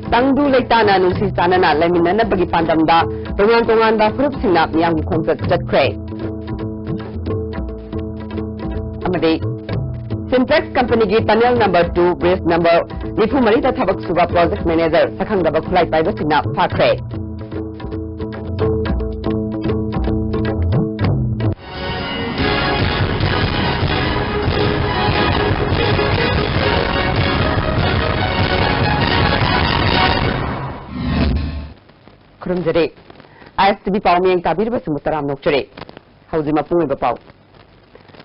Tangdu Leitana Nusi Sanana Lemina Bagi Pandamda, Tongan Ba Fruit Sinap Yang Concert Jet Cray. Amade Simplex Company Gi Tunnel number 2, Bridge number Nifu Marita Tabak Suba Project Manager, Sakang Daba Kulai Paiba Sinap Pakre. Kurumjare ISTB Pawmiyang Tabir Basumutaram Nokchere Hauzima Pungi Bapau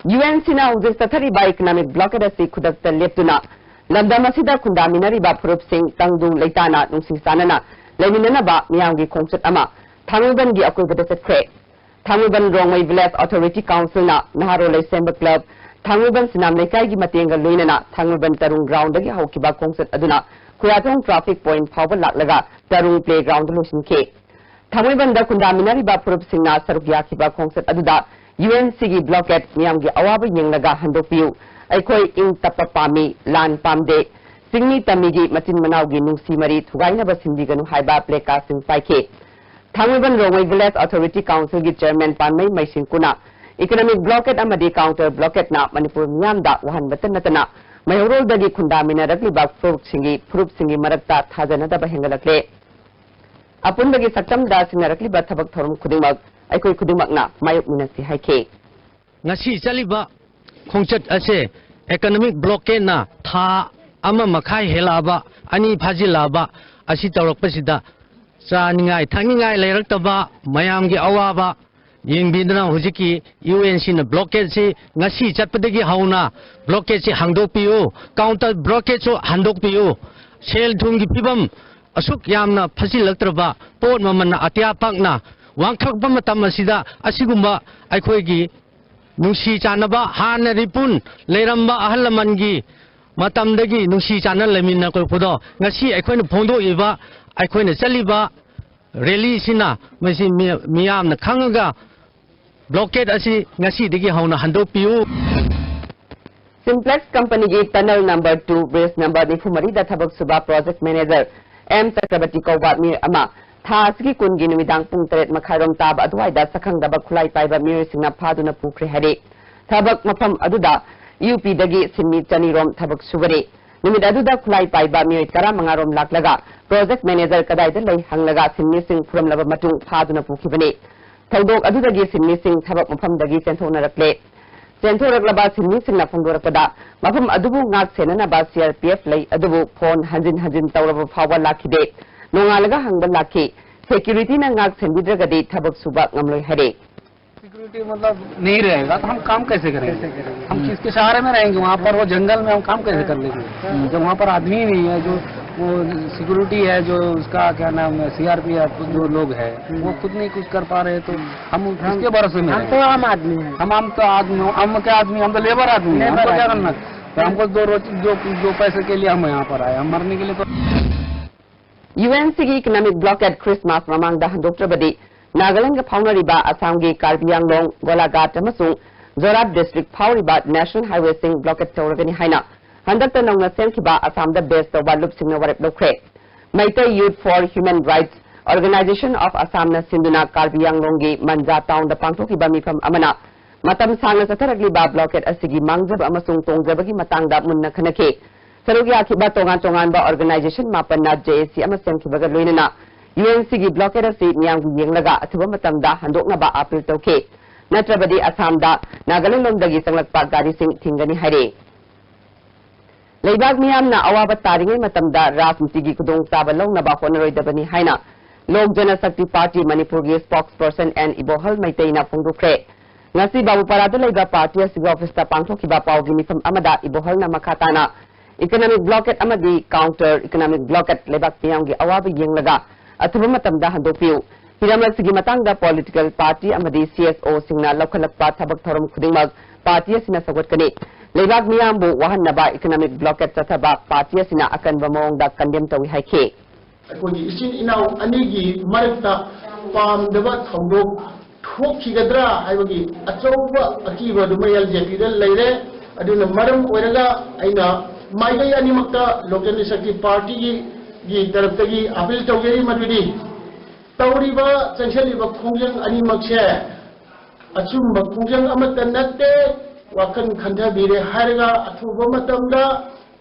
UN Sina Uzis Tatari by Economic Blockade Asi Kudak Leptuna Lamdamasida Kundaminari Bapurup Singh Tangdu Leitana Nungsi Sanana Leminana Ba Miyangi Kongset Ama Tanguban Gi Akubata Kre Tanguban Rongway Village Authority Council Na Naharo Lesemba Club Tanguban Sinam Lekai Gi Matenga Luinana Tanguban Tarung Ground Dagi Haukiba Kongset Aduna Kuyatong Traffic Point Power Latlaga Tarung Playground Lusin K Tanguban Kundaminari Bapurup Singh Na Sarukyaki Ba Kongset Aduda UNCG blockade Miamgi Awabi Yinglaga Handopiu Aikoi Ing Tapapami Lan Pamde Singni Tamigi Matin Manaugi Nusi Mari Tugaina Basindiganu Haiba Pleka Sing Paike Tanguban Rongway Village Authority Council Gi Chairman Panmay Maisin Kuna Economic blockade Amadi counter blockade Na Manipur Nyamda Wahan Batanatana Mayorol Dagi Kundamina Ragliba Fruit Singi Marakta Thajanada Bahengalakle Apun Dagi Satam Da Sinarakliba Tabak Thorum Kudimak Aikoi Kudimakna Mayuk Minasi Haike Ngasi Chaliba Kongchat Ase economic blockade na Tha Ama Makai Helaba Ani Phajilaba Asi Tawrakpasida Saningai Thangingai Leiraktaba Mayamgi Awaba Yingbidna Hujiki UNC na blockade si Ngasi Chatpadagi Hauna blockade si Hangdokpiu counter blockade so Handokpiu Sel Thungi Pibam Asuk Yamna Phajilaktraba Port Mamana Atiapakna Wangkak Bamatamashida, Asigumba, Aikoigi, Nushi Chanaba, Hana Ripun, Leramba Ahalamangi, Matamdagi, Nushi Chana Lemina Kopodo, Nasi, Aikoin Pondo Eva, Aikoin Saliba, Relisina, Masi Miam, the Kangaga, blockade Asi, Nasi Digi Hona Hando Piu. Simplex Company gave tunnel number 2, bridge number Nifumari, the Tabak Suba project manager, M. Sakrabatiko Batmir Ama. Thasgi Kungi Numidang Pungtret Makarom Tab Adwaida Sakang Daba Kulai Paiba Mirising Paduna Pukri Hade Tabak Mapam Aduda UP Dagi Simi Chanirom Tabak Sugari Numid Aduda Kulai Paiba Mirit Karamangarom Laklaga Project Manager Kadaida Lay Hanglaga Simising from Lava Matung Paduna Pukibane Taldok Adudagi Simising Tabak Mapam Dagi Sentona Rakle Sentora Laba Simising Nafundorapada Mapam Adubu Ngak Senana Ba CRPF Lay Adubu Pon Hanjin Taurava Power Lakide Nongalaga Hangban Laki security na ngak sendidragadi tabak subak ngamloi hare security मतलब नहीं रहेगा तो हम काम कैसे करेंगे हम किसके सहारे में रहेंगे वहाँ पर वो जंगल में हम काम कैसे कर लेंगे जब वहाँ पर आदमी नहीं है जो वो सिक्योरिटी है जो उसका क्या नाम है सीआरपीएफ जो लोग है वो खुद नहीं कुछ कर पा रहे तो हम किसके भरोसे में हम तो आम आदमी हैं हम तो आदमी हम क्या आदमी हम तो लेबर आदमी हैं हमको क्या करना हमको दो पैसे के लिए हम यहाँ पर आए हम मरने के लिए तो UNCG economic blockade Christmas Mamangda Dr. Badi Nagaland Paunariba Assamgi Karbianglong Golagat Amasung Zorat District Pauriba National Highway Sing blockade Toragani Haina Handakta Nonga Senkiba Assam the best of Walup Singna Warep Lokre Maita Youth for Human Rights Organization of Assam na Sinduna Karbianglongi Manja Town the Pangtokiba Mifam Amana Matam Sanga Sataragli blockade Asigi Mangjab Amasung Tongjabagi Matangda Munna Kanake Sarugi Akiba Tongan ba organization Mapana JC Amasem Kibaga Luinana UNCG blockade seat Nyang Yinglaga Atuba Matamda Handokna ba April Toke Natrabadi Assamda Nagaland Dagi Sanglak Pagari Sing Tingani Hare Leibag Miam na Awaba Taringi Matamda Rasmtigi Kudong Sabalong na ba Honoroi Dabani Haina Lok Jana Sakti Party Manipur spokesperson and Ibohal Maitena Pungukre Ngasi Babu Parada Leiba Party Asig Office Pangtokiba Pawgini from Amada Ibohal na Makatana Economic blockade Amadi counter economic blockade Lebak Piamgi Awabi Yinglaga Atumatamda Handopiu Hiramla Sigimatanga political party Amadi CSO Singna Lokalakpa Tabak Thorum Kudimag Party Sina Sawatkani Lebak Miambu Wahanaba economic blockade Sataba Party Sina Akan Bamong da Kandem Tawi Haike Isin Inau Anigi Marta Pam Deva Tondo Tokigadra Ivagi Achoba Akiva Dumayal Jepidal Lere Aduna Madam Weraga Aina Maida Animaka Local Shakti Party गी तरफ्तगी appeal तौजरी मदुदी तौरीबा चंसलिबा खोंजंग अनिमकसे अचुंबा खोंजंग अमत नत्ते वाखन खंथाबीरे हारगा अथुबा मतमदा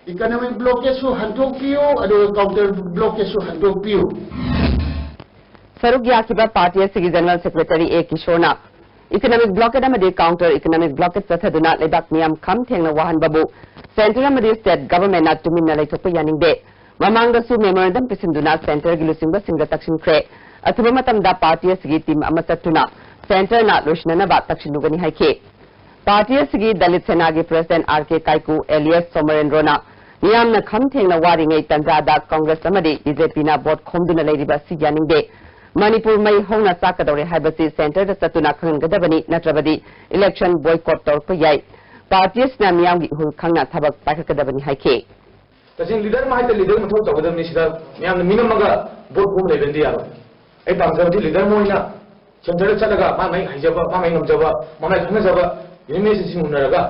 economic ब्लॉकेजसु हंदोकपियो अदो counter ब्लॉकेजसु हंदोकपियो सरुक याखिबा party असगी general secretary A किशोरना economic blockade अमदे counter economic blockade चथदुना लेबाक मियाम खम थेंगना वाहनबाबु सेंट्रल अमदे स्टेट गवर्नमेंट ना तुमिन्ना लेथोप यानिंगदे ममांगदसु मेमोरेंडम पिसिंदुना सेंटर गी लुसिंगबा सिंगदा तक्षिनख्रे अथुबा मतमदा पार्टी असगी टीम अमा चत्तुना सेंटर ना लोशननबा तक्षिनुगनी हाइखे पार्टी असगी दलित सेना गी प्रेसिडेंट आरके काइकू एलियस सोमरेंद्रोना मियामना खम थेंगना वारिंगै तंजादा कांग्रेस अमदे बीजेपी ना वोट खोमदुना लेरिबा सि यानिंगदे मणिपुर मई होना चाकदौरे हाइबसी सेंटर चतुना खंगदबनी नत्रबदी इलेक्शन बॉयकॉट तौरप याई पार्टीसना मियामगी हुल खंगना थबक पाखकदबनी हाइखे तसिंग लीडर माइते लीडर मथौ तौगदबनी सिदा मियाम मिनमगा वोट खोम लेबेंदी यारो ए पांगजबदी लीडर मोइना सेंटर चलगा मांगै हाइजबा मांगै नमजबा मांगै खंगजबा यूनिमेसी सिमुनरगा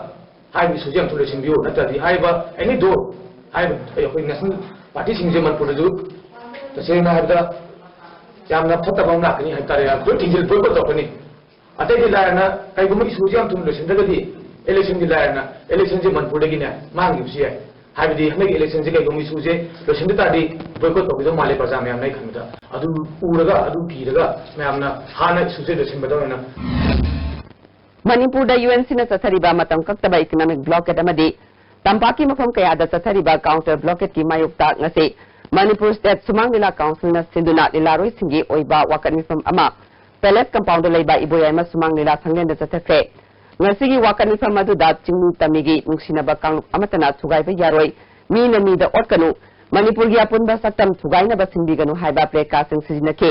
हाइबी सुजेम तुलेसिंग बियो नत्रदी हाइबा एनी दो हाइब अखोय नेशनल पार्टी सिंजे मनपुर जु तसिंग हाइबदा यामना फतबा नाकनी हाइतारे दो टिंजिल बोको तोकनी अतैदि लायना काइगुम इशूजे हम तुम लोसिंदगदी इलेक्शन की लायना इलेक्शन जे मनपुर दगिने मांगिबसि है हाइबदी हमें इलेक्शन जे काइगुम इशूजे लोसिंदतादी बोको तोबिदो माले प्रजा में हमनै खमदा अदु उरगा अदु कीरगा मैमना हाना इशूजे लोसिंबदोना मणिपुर यूएनसी न चथरिबा मतम कक्तबा इकोनॉमिक ब्लॉकेट अमदि तंपाकी मफम कयादा चथरिबा काउंटर ब्लॉकेट की मायुक्ता ngase मणिपुर स्टेट सुमांग लीला काउंसिल न सिंधुना लीलारोई सिंगी ओइबा वाकन मिफम अमा पैलेस कंपाउंड लेबा इबोयामा सुमांग लीला संगलेन द चथख्रे ngasi वाकन मिफम अदुदा चिंगु तमिगी नुंसिनबा कांगलुप अमतना थुगाइबा यारोई मीना मीदा ओटकनु मणिपुर गी अपुनबा सत्तम थुगाइनबा सिंबिगनु हाइबा प्लेकासिंग सिजिनके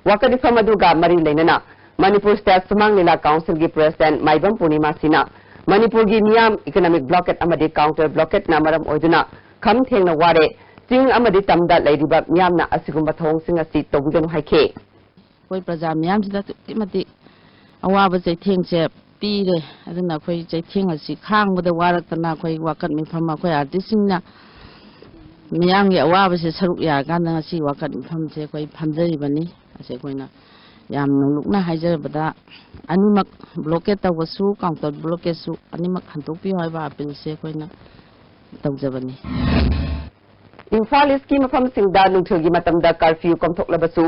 वाकन मिफम अदुगा मरी लेनना मणिपुर स्टेट सुमांग लीला काउंसिल की प्रेसिडेंट माइबम पूर्णिमा सिना मणिपुर की मियाम इकोनॉमिक ब्लॉकेट अमदि काउंटर ब्लॉकेट ना मरम ओइदुना खम थेंगना वारे चिंग अमदि तमदा लेरिबा मियामना असिगुम्बा थोंगसिंग असि तौबिगनु हाइखे कोई प्रजा मियाम सिदा तुतिमति अवाब चैथेंगसे पीरे अदुना कोई चैथेंग असि खांगबदा वारतना कोई वाकत मिफम कोई आर्टिस्टसिंगना मियाम के अवाब से सरुक या गाना असि वाकत मिफम से कोई फमजरिबनी असे कोइना याम नुलुकना हाइजरबदा अनिमक ब्लॉकेट तवसु काउंटर ब्लॉकेटसु अनिमक हंतोकपि हाइबा अपील से कोइना तौजबनी इम्फाल इसकी मफम सिंगदा नुथुगी मतमदा कर्फ्यू कमथोकलबसु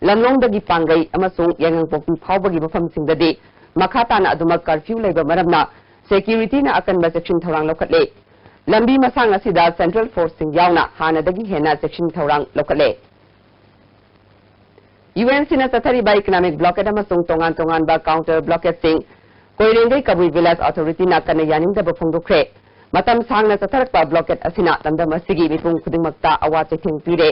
लमलोंगदगी पांगई अमसुंग यांगपोकपि फावबगी मफम सिंगदे मखाताना अदुमक कर्फ्यू लेबा मरमना सिक्युरिटी ना अकनबा सेक्शन थौरांग लौखटले लंबी मसांग असिदा सेंट्रल फोर्स सिंग यावना हानादगी हेना सेक्शन थौरांग लौखटले यूएनसी न चथरिबा इकोनॉमिक ब्लॉकेट अमसुंग तोंगान तोंगानबा काउंटर ब्लॉकेट सिंग कोइरेंगै कबुई विलेज अथॉरिटी ना कन यानिंगदबा फोंदोखरे मतम सांगना चथरकपा ब्लॉकेट असिना लंदम असिगी मिपुंग खुदिंगमक्ता अवा चैथेंग पीरे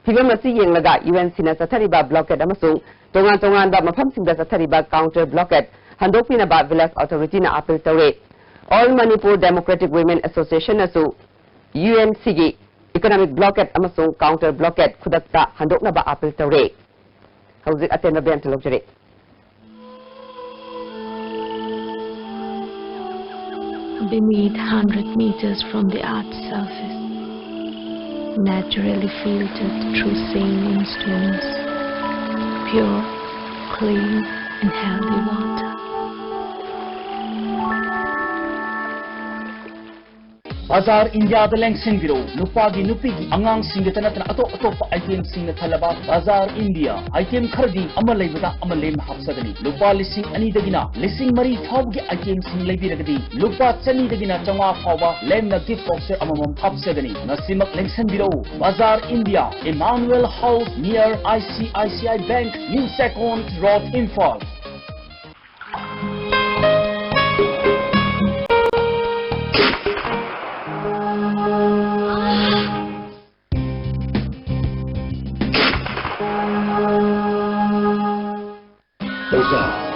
फिल्म असी येंगलगा यूएनसी न चथरिबा ब्लॉकेट अमसुंग तोंगान तोंगानबा मफमसिंगदा चथरिबा काउंटर ब्लॉकेट हंदोकपिनबा विलेज अथॉरिटी ना अपील तौरे all Manipur democratic women association असु यूएनसी गी इकोनॉमिक ब्लॉकेट अमसुंग काउंटर ब्लॉकेट खुदक्ता हंदोकनबा अपील तौरे हौजिक अतेंबा बेंट लोकजरे beneath 100 meters from the Earth's surface, naturally filtered through saline stones, pure, clean and healthy water. बाजार इंडिया लेंसिंग नुपागी नुपीगी अंगांग सिंगत नतना अतोप अतोप आइटम सिंग थलबा बाजार इंडिया आइटम खरदी अमल लेबदा अमल लेम हापसगनी लुपा लिसिंग अनि दगिना लिसिंग मरी थावगी आइटम सिंग लेबिरगदी लुपा चनी दगिना चंगा फावबा लेमना गिफ्ट बॉक्स अममम हापसगनी नसिमक लेंसिंग बाजार India Emmanuel house near ICICI bank new second road Imphal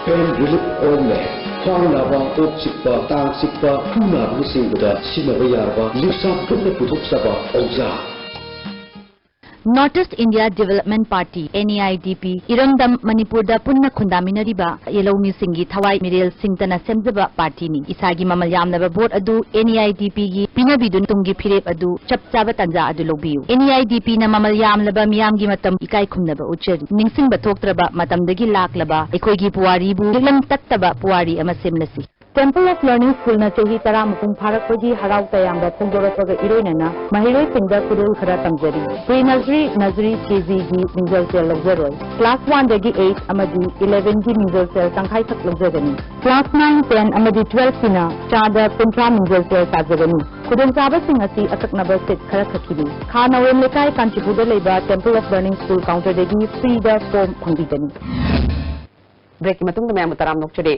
pain relief oil ख्वांग नाबा कोक चिक्पा तांग चिक्पा फुंग नाबनी सिंगदा सिनबा यारबा लिपसा पुनः पुथोकसबा औजा North East India Development Party NEIDP Irandam Manipur da punna khundaminariba yelomi singi thawai mirel singtana semjaba party ni isagi mamal yamnaba vote adu NEIDP gi pinabidun tungi phirep adu chapchaba tanja adu lobiyu NEIDP na mamal yamlaba miyamgi matam ikai khumnaba uchari ningsingba thoktraba matamdagi laklaba ekhoi gi puwari bu lam tattaba puwari ama semnasi Temple of Learning School na chahi tara mupung pharak pagi harau tayamba phongdorasaga iroinana mahiroi singda kudul khara tamjari pre-nursery nursery KG gi minjal sel logzaroi class 1 dagi 8 amadi 11 gi minjal sel tangkhai thak logjagani class 9 10 amadi 12 sina chada kuntra minjal sel sajagani kudul chaba sing asi asaknaba sit khara khakidi khana wem lekai kanchipuda leiba Temple of Learning School counter dagi free da form khongdidani break matung da mutaram nokchade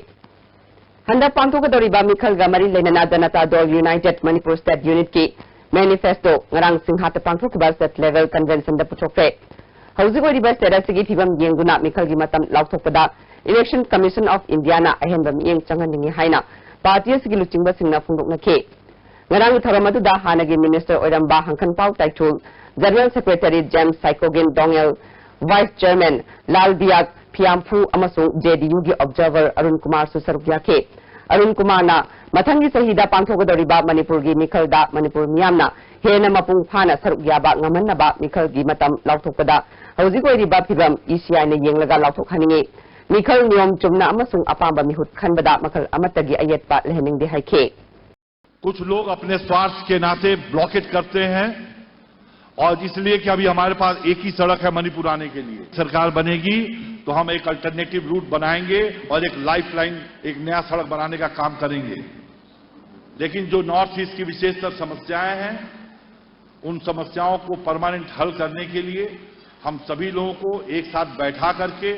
Handa pangthokadoriba mikhalga mari lenana Janata Dol United Manipur State Unit ki manifesto ngarang singhata pangthokba state level convention da puthokre hauzik oriba state asigi thibam yengduna mikhalgi matam lauthokpada Election Commission of India na ahenba miyeng changaningi haina party asigi luchingba singna phungdoknakhe ngarang tharamadu da hanagi minister oiramba hangkhan pau taichul General Secretary James Saikogen Dongel Vice Chairman Lal Biak Phiampu amasung JDU gi observer Arun Kumar su saruk yakhe Arun Kumar na mathangi sahida pangthogadoriba Manipur gi mikhal da Manipur miyamna hena mapung phana saruk yaba ngamanna ba mikhal gi matam lauthokpada hauzik oiriba phibam ECI na yenglaga lauthok haningi mikhal niyom chumna amasung apamba mihut khanbada makhal amatagi ayetpa lehening de haikhe कुछ लोग अपने स्वार्थ के नाते blockade करते हैं और इसलिए कि अभी हमारे पास एक ही सड़क है मणिपुर आने के लिए सरकार बनेगी तो हम एक अल्टरनेटिव रूट बनाएंगे और एक लाइफलाइन एक नया सड़क बनाने का काम करेंगे लेकिन जो नॉर्थ ईस्ट की विशेषतर समस्याएं हैं उन समस्याओं को परमानेंट हल करने के लिए हम सभी लोगों को एक साथ बैठा करके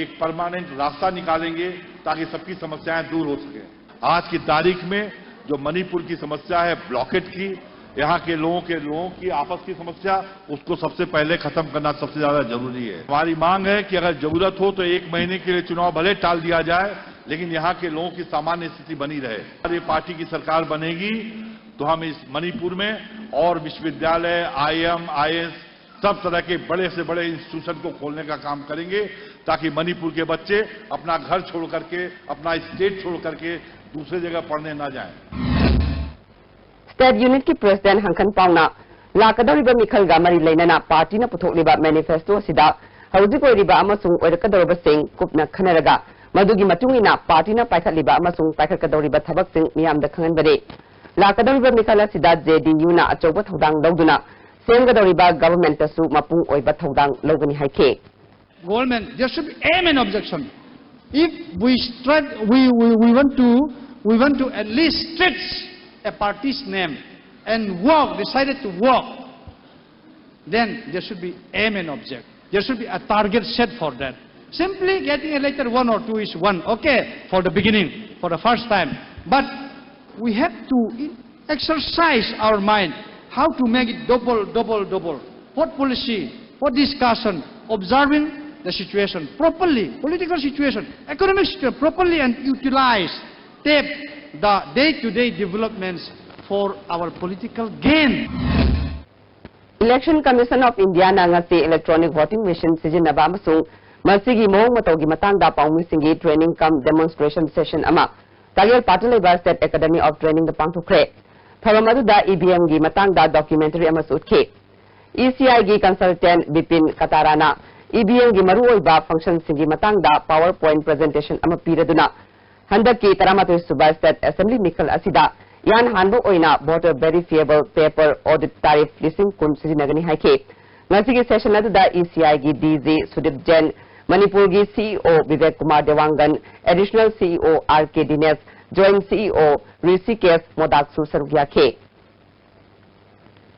एक परमानेंट रास्ता निकालेंगे ताकि सबकी समस्याएं दूर हो सके आज की तारीख में जो मणिपुर की समस्या है ब्लॉकेट की यहाँ के लोगों की आपस की समस्या उसको सबसे पहले खत्म करना सबसे ज्यादा जरूरी है हमारी मांग है कि अगर जरूरत हो तो 1 महीने के लिए चुनाव भले टाल दिया जाए लेकिन यहाँ के लोगों की सामान्य स्थिति बनी रहे हमारी पार्टी की सरकार बनेगी तो हम इस मणिपुर में और विश्वविद्यालय IIM IAS सब तरह के बड़े से बड़े इंस्टीट्यूशन को खोलने का काम करेंगे ताकि मणिपुर के बच्चे अपना घर छोड़ करके अपना स्टेट छोड़ करके दूसरे जगह पढ़ने न जाएं। State Unit ki President Hangkhan Pauna lakadoriba mikhalga mari leinana party na puthokliba manifesto sida hauzik oiriba amasung oirakadoriba sing kupna khanaraga madugi matungina party na paikhatliba amasung paikhatkadoriba thabak sing miyamda khanganbare lakadoriba mikhala sida JDU na achouba thodang lawduna semgadoriba government tasu mapung oiba thodang lawgani haikhe government there should be aim and objection if we want to at least stretch a party's name and decided to work, then there should be aim and object. There should be a target set for that. Simply getting elected 1 or 2 is one, okay, for the beginning, for the first time. But we have to exercise our mind, how to make it double. What policy, what discussion, observing the situation properly, political situation, economic situation properly and utilize, tap the day-to-day developments for our political gain. Election Commission of India na ngasi electronic voting machine sijinaba amasung masigi mong matawgi matangda paumusingi training cum demonstration session ama Tagel Pataleba State Academy of Training the pangthokre tharamadu da EVM gi matangda documentary amasutke ECI gi consultant Bipin Katarana EVM gi maruoiba function singi matangda PowerPoint presentation ama piraduna Handaki Taramatu Subai State Assembly Mikal Asida Yan Hanbo Oina voter verifiable paper audit tariff listing kun sizinagani haike ngasigi session da ECI gi DZ Sudip Jain Manipur gi CEO Vivek Kumar Dewangan additional CEO RK Dines joint CEO Rishikesh Modaksu Sarugyake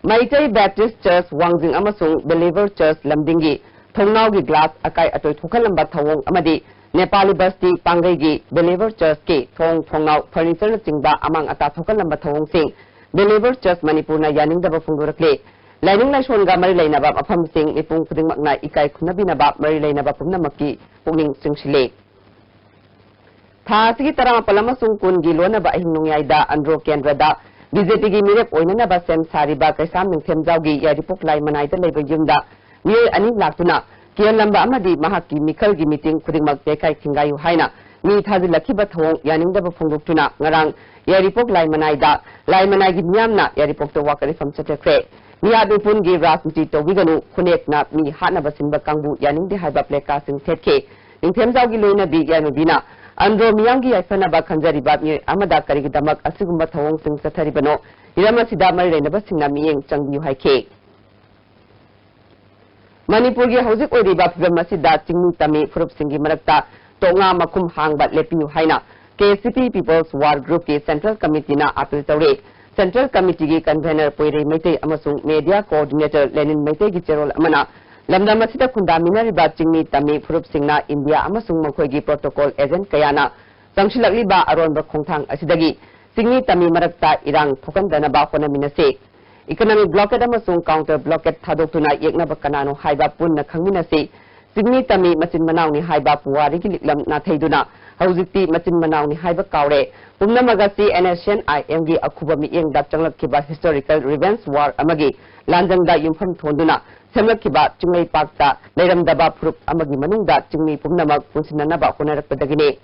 Maitai Baptist Church Wangjing amasung Believer Church Lambingi Thongnau gi glass akai atoi thokalamba thawong amadi Nepali Basti Pangai gi Believer Church ki Thongnau furniture na chingba amang ata thokalamba thawong sing Believer Church Manipur na yaning daba phungdurakle Lining la shon ga mari lainaba afam sing ipung khudingmak na ikai khunabinaba mari lainaba pumnamaki pungning singshile Tha sigi tarama palama sung kun gi lonaba ahingnungyaida Andro Kendrada BJP gi mirep oinanaba sem sariba kaisam ningthemjau gi yaripok lai manaida leiba yumda miyoy ani laktuna kiyan lamba amadi mahaki mikal gi meeting khudingmak tekai thingayu haina mi thajilakiba thawong yaningdaba phongdoktuna ngarang yaripok laimanai gi miyamna yaripok to wakari fam chatekre Miyadu pun gi rasniti tawiganu khunek na mi hana basimba kangbu yaningde haiba pleka sing thetke ningthemjau gi loina bi yanubina andro miyangi aifana ba khanjari ba mi amada kari gi damak asigumba thawong sing sathari bano irama sida mari reina ba singna miyeng changbiu haike Manipur gi hauzik ori ba phibam asida chingmi tami furup singi marakta tonga makum hangba lepiu haina KCP People's War Group ki Central Committee na appeal tawre Central Committee ki convener Poirei Maitei amasung Media Coordinator Lenin Maitei gi cherol amana lamdam asida khundamina riba chingmi tami furup singna India amasung makhoi gi protocol agent kayana sangshilakli ba aronba khongthang asidagi singmi tami marakta irang thokandana ba honaminase economic blockade amasung counter blockade thadoktuna yeknaba kanano haiba punna khangminase singmi tami machin manawni haiba puwari gi liklam na theiduna haujikti machin manawni haiba kawre pumnamagasi NSNIM gi akhuba miyeng dak changlakkiba historical revenge war amagi lanjangda yumpham thonduna semlakkiba chunglei pakta leiramdaba phurup amagi manungda chingmi pumnamak punsinanaba honarakpadagini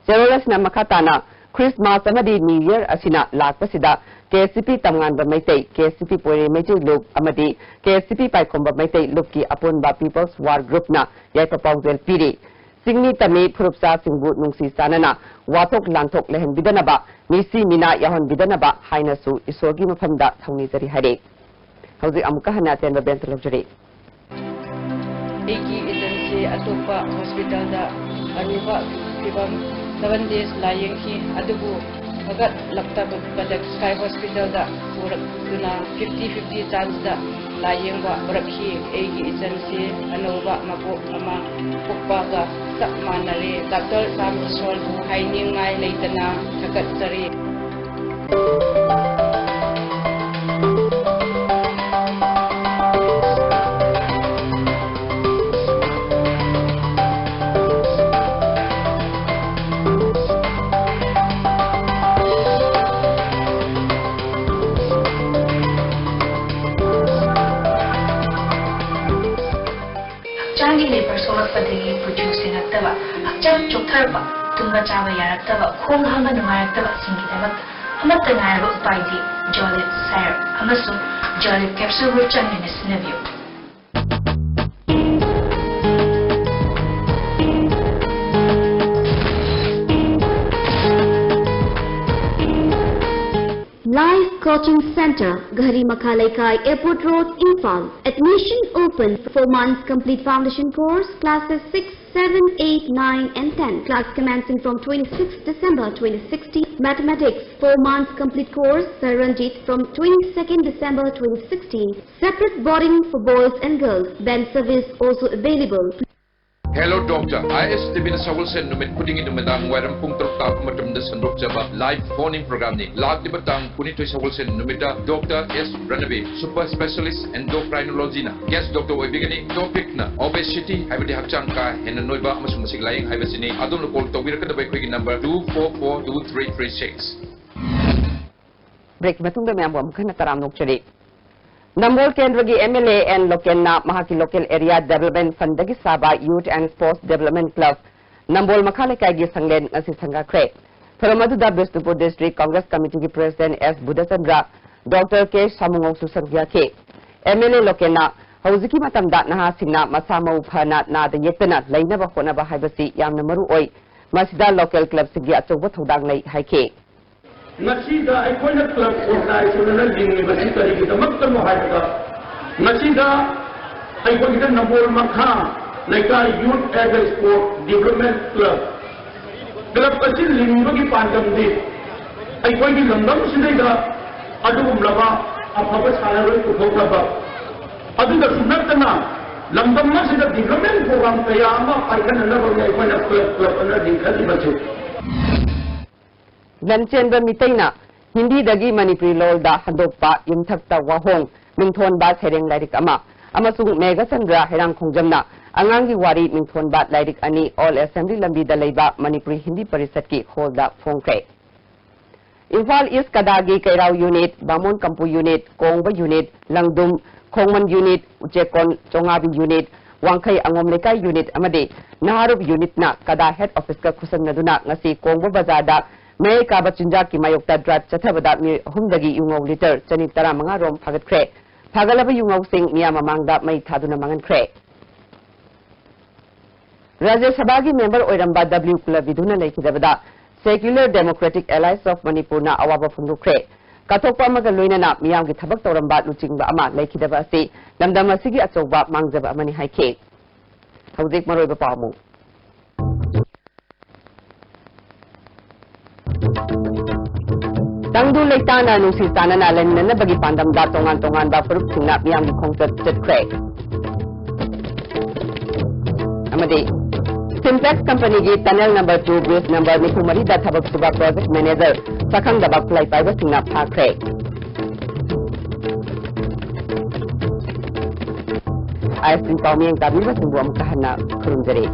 Cherolasna makhatana Christmas amadi New Year asina lakpasida KCP tamnganba maitei KCP Poirei Maitei Look amadi KCP Paikhomba Maitei Look ki apunba People's War Group na yaipapawzel piri Singmi tami phurupsa singbu nungsi sanana wathok lanthok lehen bidanaba misi mina yahon bidanaba hainasu isorgi mafamda thongni jari hare hauji amuka hana tenba bent lojari eki agency atopa hospital da aruba fibam 7 days lying ki adubu agat lakta badak sky hospital da purak tuna 50-50 chance da lying ba rakhi eki agency anoba mako ama pukpaga sak manare doctor sam sol haining ngai leitana thagat sari Hakchang choktarba tumba chaba yaraktaba khong hama nungairaktaba singidamak amatta ngairaba upaidi jolip syrup amasung jolip capsule ro changina sinabiyo Live Coaching Center, Ghari Makhalaikai, Airport Road, Imphal. Admission open for 4 months complete foundation course, classes 6, 7, 8, 9 and 10. Class commencing from 26 December 2016. Mathematics 4 months complete course, Sir Ranjit from 22nd December 2016. Separate boarding for boys and girls. Band service also available. Hello Doctor, IS Tibin Sawulsen numit putting in the Madang Waram Punkter Matum the Sandok Java live phoning program ni Lag Tibatang Punito Sawulsen numita Dr. S. Branabe, super specialist endocrinology na guest Dr. Webigani topic na obesity Habidi Hakchanka and Noiba Masumasi Lying Habasini Adon Call Tawirka the Baking number 2442336. Break matunda me ambam khana taram nokchari Nambol Kendragi MLA and Lokenna Mahaki Local Area Development Fund Dagi Saba Youth and Sports Development Club Nambol Makhalekai gi sanglen asi sanga kre Tharamadu Bisnupur District Congress Committee President S Budasandra Dr. K Samungong Susangya ke MLA Lokenna Hauziki matamda naha singna masama uphana na da yektana lainaba honaba haibasi yamna maru oi masida local club sigi achoba thodang lai haike Nasida aikoina club organization lingni basi tari kita makta mohayta nasida aikoina nambol makha laika youth and sport development club kasi lingno ki pandam di aikoina landam sidai adugum laba apaba salaro ko thokaba aduga sunatna landam masida development program kaya ama aikoina laba aikoina club ana dikhati bachu Lanchenba Mitaina Hindi Dagi Manipuri Lolda Hadokpa Yumthakta Wahong Mingthon Ba Sereng Lairik Ama Amasung Mega Sandra Herang Khongjamna Angangi Wari Mingthon Ba Lairik Ani All Assembly Lambi Dalaiba Manipuri Hindi Parisat ki Holda Phongkre Imphal East Kadagi Kairao Unit Bamon Kampu Unit Kongba Unit Langdum Khongman Unit, Ujekon Chongabi Unit, Wangkai Angom Lekai Unit, Amade, Naharub Unit na kada head office ka Kusan Naduna, Ngasi Kongbo Bazada, May Kabachinja ki Mayokta Drat Chatabada mi Humdagi Yungo Liter, Chanitara Mangarom Pagat Kre, Pagalaba Yungo Sing Miyamamanga May Taduna Mangan Kre. Rajya Sabagi member Oiramba W. Kula Viduna Lekidabada, Secular Democratic Alliance of Manipur na Awaba Fundukre. Katokpa Magaluina na Miyam ki Tabak Toramba Luchingba Ama Lekidaba si Lamdama Sigi Atsoba Mangjaba Amani Haike. Hauzik Maroiba Pamu. Tangdu Leitana Nusi Tana Nalan na Bagi Pandam Datongan Tongan ba Puruk Singna Miyam ki Kongtat Jet Amade Simplex Company ki Tunnel number 2 base number ni Kumari da Thabak Suba Project Manager Sakang Dabak Plai Paiba Singna Pakre. ISP Paumiyang Tabiba Singbuam Kahana Kurunjari.